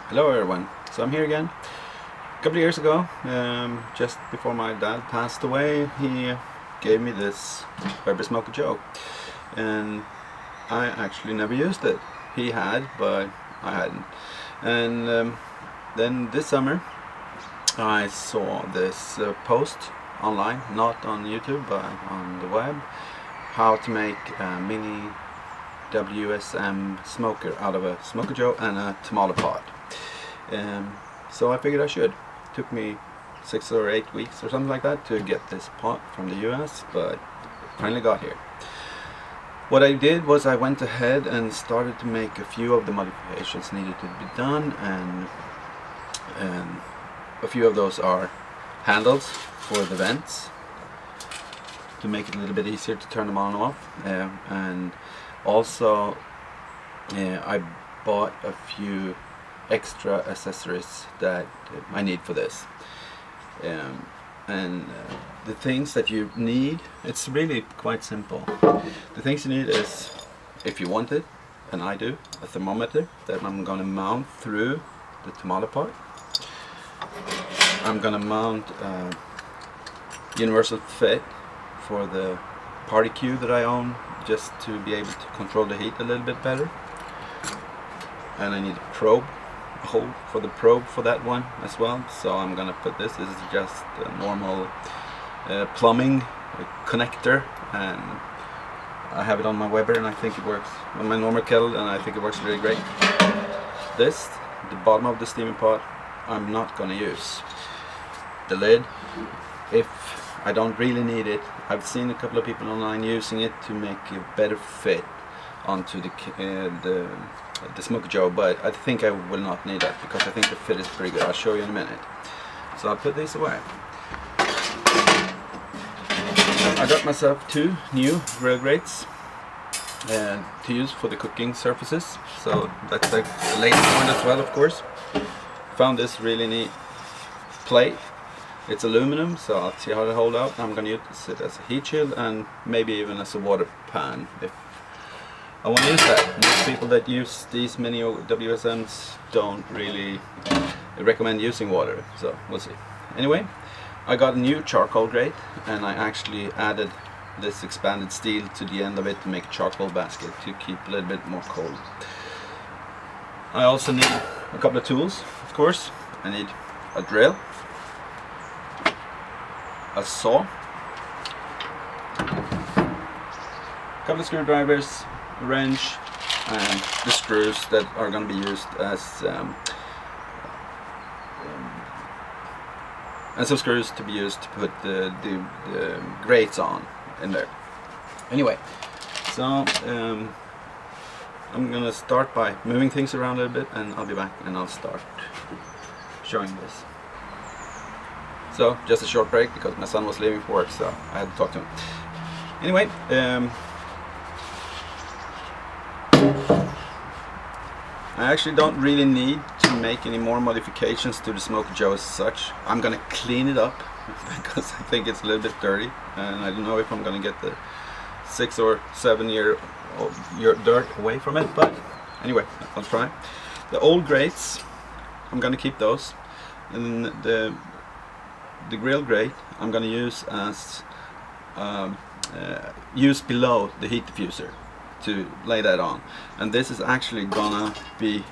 Hello everyone, so I'm here again. A couple of years ago, just before my dad passed away, he gave me this Weber Smokey Joe, and I actually never used it. He had, but I hadn't. And then this summer I saw this post online, not on YouTube but on the web, how to make a mini WSM smoker out of a Smokey Joe and a tamale pot. So I figured I should. Took me 6 or 8 weeks or something like that to get this pot from the US, but finally got here. What I did was I went ahead and started to make a few of the modifications needed to be done, and a few of those are handles for the vents to make it a little bit easier to turn them on and off, and also I bought a few extra accessories that I need for this, and the things that you need, it's really quite simple. The things you need is, if you want it, and I do, a thermometer that I'm going to mount through the tamale pot. I'm going to mount a universal fit for the party cue that I own, just to be able to control the heat a little bit better. And I need a probe, a hole for the probe for that one as well. So I'm gonna put this is just a normal plumbing connector, and I have it on my Weber, and I think it works on my normal kettle, and I think it works really great. This, the bottom of the steaming pot, I'm not gonna use. The lid, if I don't really need it. I've seen a couple of people online using it to make a better fit onto the Smokey Joe, but I think I will not need that because I think the fit is pretty good. I'll show you in a minute. So I'll put these away. I got myself 2 new grill grates to use for the cooking surfaces, so that's like the latest one as well, of course. Found this really neat plate. It's aluminum, so I'll see how they hold up. I'm going to use it as a heat shield and maybe even as a water pan if I want to use that. Most people that use these mini WSMs don't really recommend using water, so we'll see. Anyway, I got a new charcoal grate, and I actually added this expanded steel to the end of it to make a charcoal basket to keep a little bit more cold. I also need a couple of tools, of course. I need a drill, a saw, a couple of screwdrivers, a wrench, and the screws that are going to be used as and some screws to be used to put the grates on in there. Anyway, so I'm gonna start by moving things around a little bit, and I'll be back and I'll start showing this. So just a short break because my son was leaving for work, so I had to talk to him. Anyway, I actually don't really need to make any more modifications to the Smokey Joe as such. I'm gonna clean it up because I think it's a little bit dirty, and I don't know if I'm gonna get the 6 or 7 year dirt away from it, but anyway, I'll try. The old grates, I'm gonna keep those, and the grill grate I'm gonna use as use below the heat diffuser to lay that on, and this is actually gonna be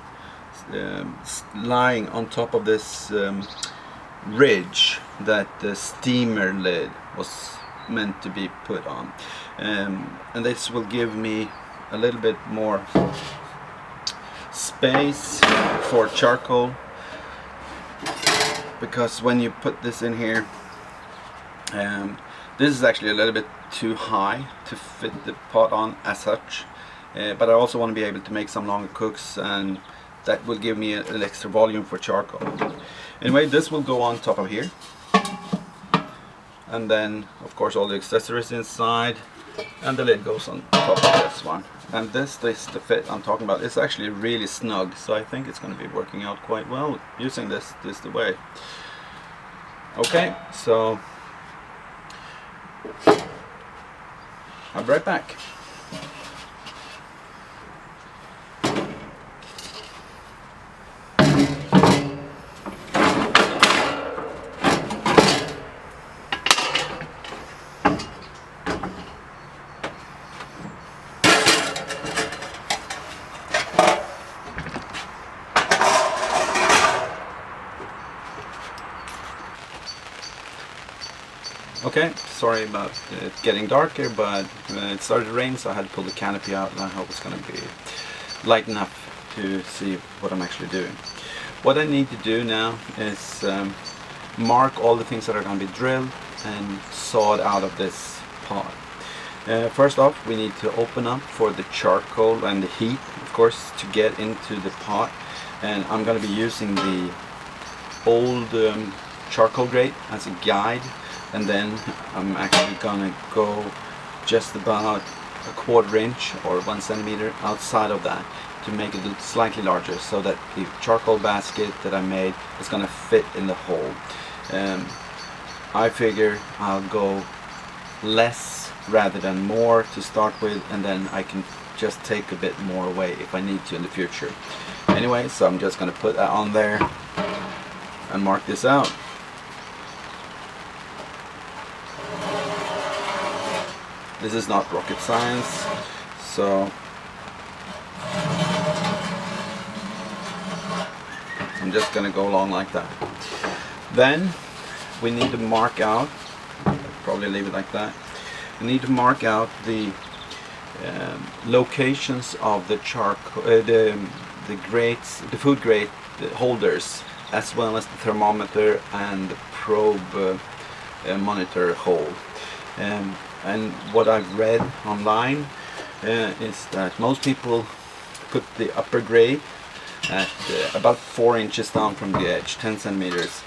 lying on top of this ridge that the steamer lid was meant to be put on, and this will give me a little bit more space for charcoal, because when you put this in here, this is actually a little bit too high to fit the pot on as such, but I also want to be able to make some longer cooks, and that will give me an extra volume for charcoal. Anyway, this will go on top of here, and then of course all the accessories inside, and the lid goes on top of this one. And this is the fit I'm talking about. It's actually really snug, so I think it's going to be working out quite well using this the way. Okay, so I'll be right back. Okay, sorry about it getting darker, but it started to rain, so I had to pull the canopy out, and I hope it's going to be light enough to see what I'm actually doing. What I need to do now is mark all the things that are going to be drilled and sawed out of this pot. First off, we need to open up for the charcoal and the heat, of course, to get into the pot. And I'm going to be using the old charcoal grate as a guide, and then I'm actually going to go just about a 1/4 inch or 1 centimeter outside of that to make it slightly larger, so that the charcoal basket that I made is going to fit in the hole. I figure I'll go less rather than more to start with, and then I can just take a bit more away if I need to in the future. Anyway, so I'm just going to put that on there and mark this out. This is not rocket science, so I'm just going to go along like that. Then we need to mark out, probably leave it like that. We need to mark out the locations of the charcoal, the grates, the food grate holders, as well as the thermometer and the probe monitor hole. And what I've read online is that most people put the upper grate at about 4 inches down from the edge, 10 centimeters.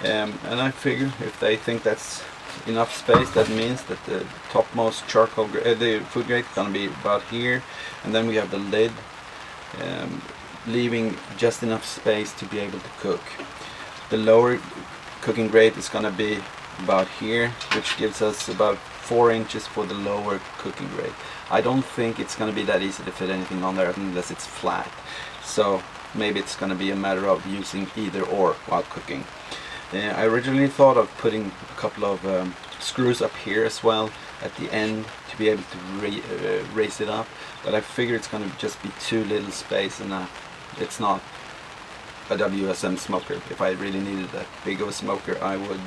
And I figure if they think that's enough space, that means that the topmost charcoal, the food grate, is going to be about here, and then we have the lid, leaving just enough space to be able to cook. The lower cooking grate is going to be about here, which gives us about 4 inches for the lower cooking grate. I don't think it's going to be that easy to fit anything on there unless it's flat, so maybe it's going to be a matter of using either or while cooking. I originally thought of putting a couple of screws up here as well at the end to be able to raise it up, but I figure it's going to just be too little space, and it's not a WSM smoker. If I really needed that big of a smoker, I would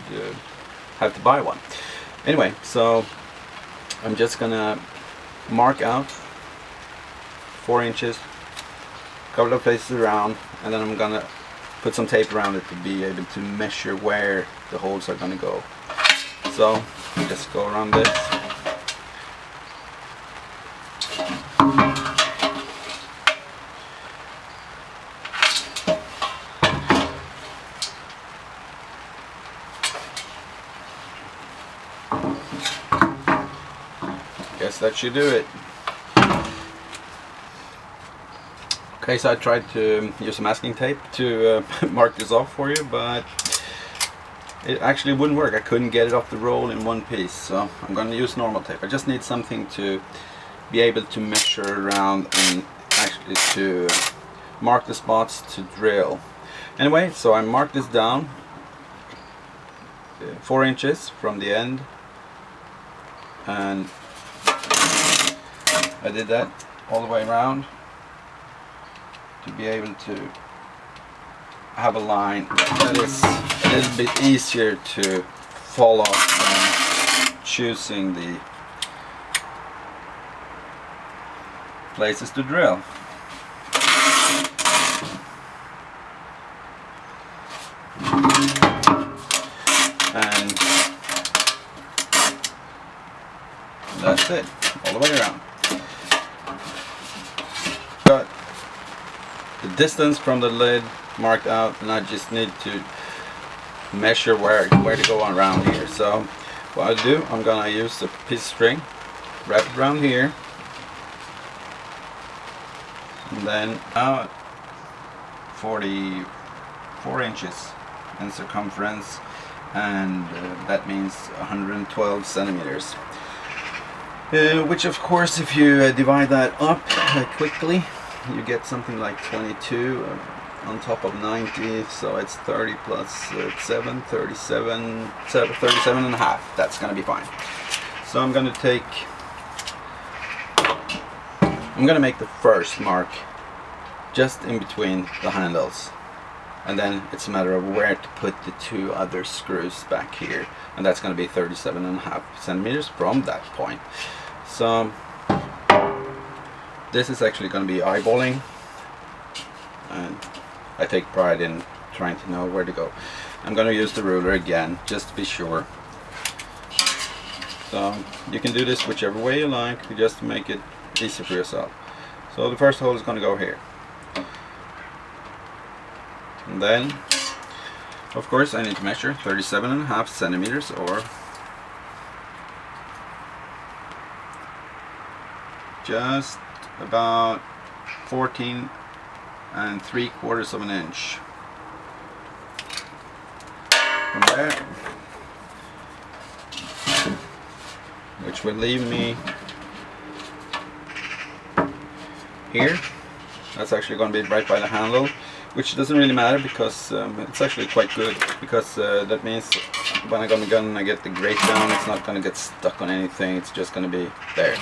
have to buy one. Anyway, so I'm just gonna mark out 4 inches, a couple of places around, and then I'm gonna put some tape around it to be able to measure where the holes are gonna go. So just go around this. Guess that should do it. Okay, so I tried to use some masking tape to mark this off for you, but it actually wouldn't work. I couldn't get it off the roll in one piece, so I'm going to use normal tape. I just need something to be able to measure around and actually to mark the spots to drill. Anyway, so I marked this down 4 inches from the end, and I did that all the way around to be able to have a line that is a little bit easier to follow than choosing the places to drill. And that's it, all the way around. Got the distance from the lid marked out, and I just need to measure where to go around here. So what I'll do, I'm gonna use a piece of string, wrap it around here, and then 44 inches in circumference, and that means 112 centimeters. Which of course, if you divide that up quickly, you get something like 22 on top of 90, so it's 30 plus 7, 37 and a half. That's going to be fine. So I'm going to make the first mark just in between the handles, and then it's a matter of where to put the 2 other screws back here, and that's going to be 37.5 centimeters from that point. So this is actually going to be eyeballing, and I take pride in trying to know where to go. I'm going to use the ruler again just to be sure. So you can do this whichever way you like, just to make it easy for yourself. So the first hole is going to go here, and then of course I need to measure 37.5 centimeters, or just about 14.75 of an inch. From there, which will leave me here. That's actually going to be right by the handle, which doesn't really matter because it's actually quite good, because that means when I'm gonna get the grate down, it's not going to get stuck on anything, it's just going to be there.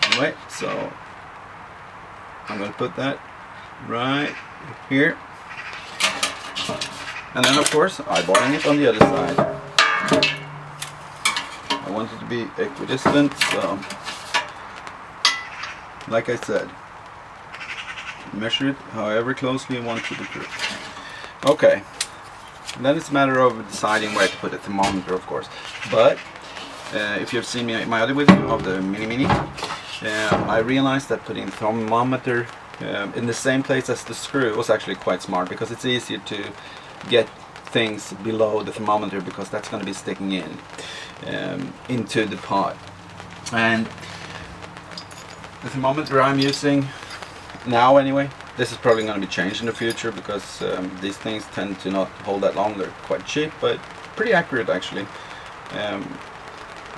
Anyway, so I'm going to put that right here, and then of course eyeballing it on the other side. I want it to be equidistant, so like I said, measure it however closely you want to the group. Okay, and then it's a matter of deciding where to put the thermometer, of course. But if you've seen my other video of the Mini, I realized that putting the thermometer in the same place as the screw was actually quite smart, because it's easier to get things below the thermometer, because that's going to be sticking in into the pot. And the thermometer I'm using now, anyway, this is probably going to be changed in the future, because these things tend to not hold that long. They're quite cheap, but pretty accurate actually. I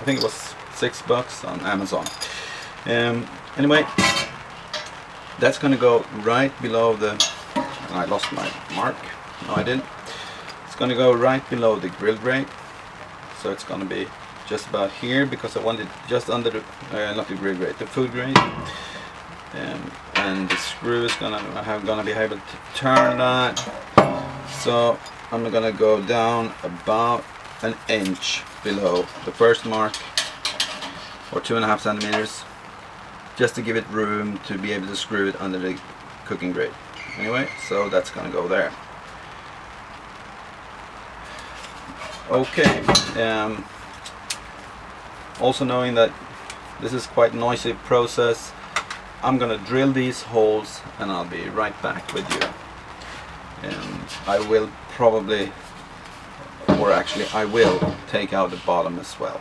think it was $6 on Amazon. Anyway, that's going to go right below the, I lost my mark, no I didn't. It's going to go right below the grill grate, so it's going to be just about here, because I want it just under the, not the grill grate, the food grate. And the screw is gonna be able to turn that, so I'm gonna go down about an inch below the first mark, or 2.5 centimeters, just to give it room to be able to screw it under the cooking grate. Anyway, so that's gonna go there. Okay, also knowing that this is quite a noisy process, I'm gonna drill these holes and I'll be right back with you. And I will probably, or actually I will take out the bottom as well.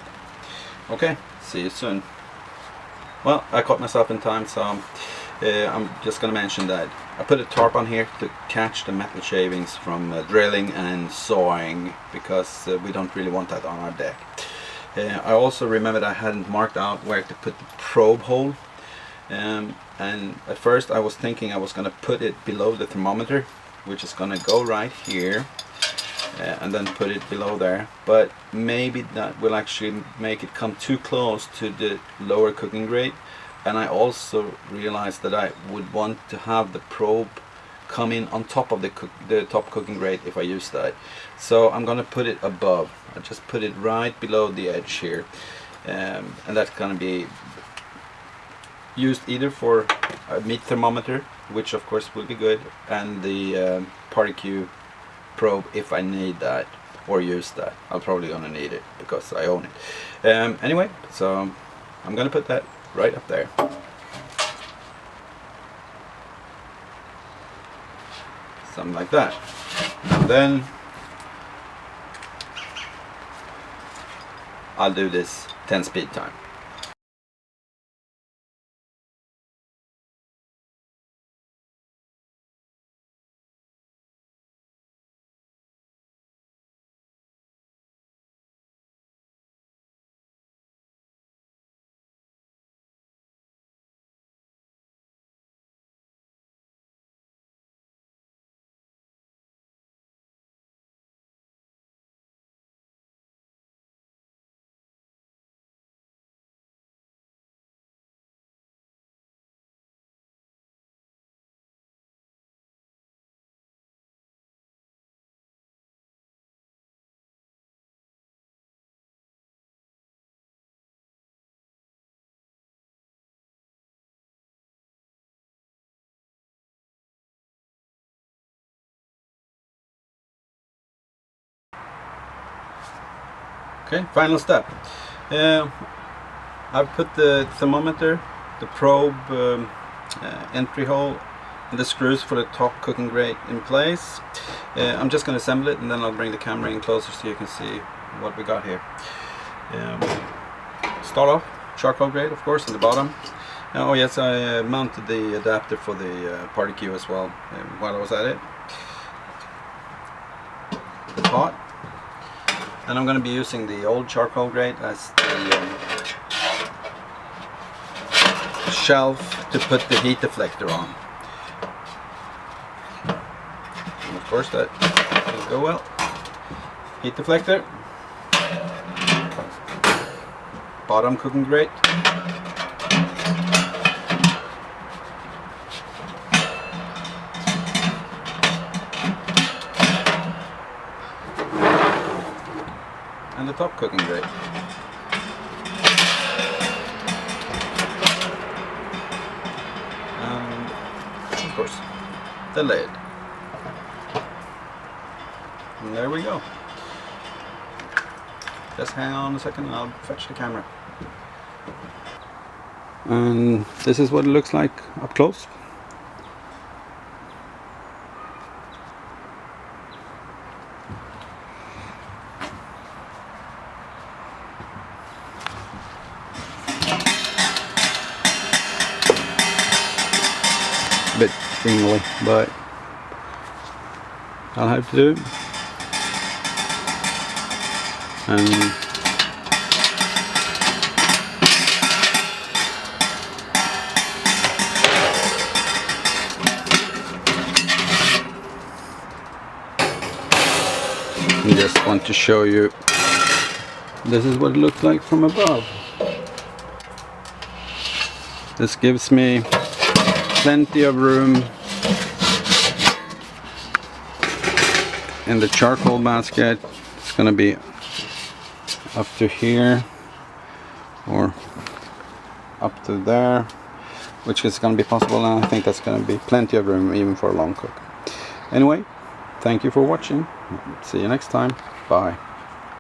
Okay, see you soon. Well, I caught myself in time, so I'm just gonna mention that I put a tarp on here to catch the metal shavings from drilling and sawing, because we don't really want that on our deck. I also remembered I hadn't marked out where to put the probe hole. And at first I was thinking I was going to put it below the thermometer, which is going to go right here, and then put it below there, but maybe that will actually make it come too close to the lower cooking grate. And I also realized that I would want to have the probe come in on top of the top cooking grate if I use that. So I'm going to put it above. I just put it right below the edge here, and that's going to be used either for a meat thermometer, which of course will be good, and the barbecue probe if I need that or use that. I'm probably gonna need it because I own it. Anyway, so I'm gonna put that right up there. Something like that. And then I'll do this 10 speed time. Okay, final step. I've put the thermometer, the probe entry hole, and the screws for the top cooking grate in place. I'm just going to assemble it, and then I'll bring the camera in closer so you can see what we got here. Start off charcoal grate, of course, in the bottom. Oh yes, I mounted the adapter for the party cue as well while I was at it. It's hot, and I'm going to be using the old charcoal grate as the shelf to put the heat deflector on. And of course that will go well. Heat deflector, bottom cooking grate, and the top cooking grate. And of course the lid. And there we go. Just hang on a second and I'll fetch the camera. And this is what it looks like up close. A bit tingly, but I'll have to do it. And I just want to show you, this is what it looks like from above. This gives me plenty of room in the charcoal basket. It's going to be up to here or up to there, which is going to be possible, and I think that's going to be plenty of room even for a long cook. Anyway, thank you for watching. See you next time. Bye.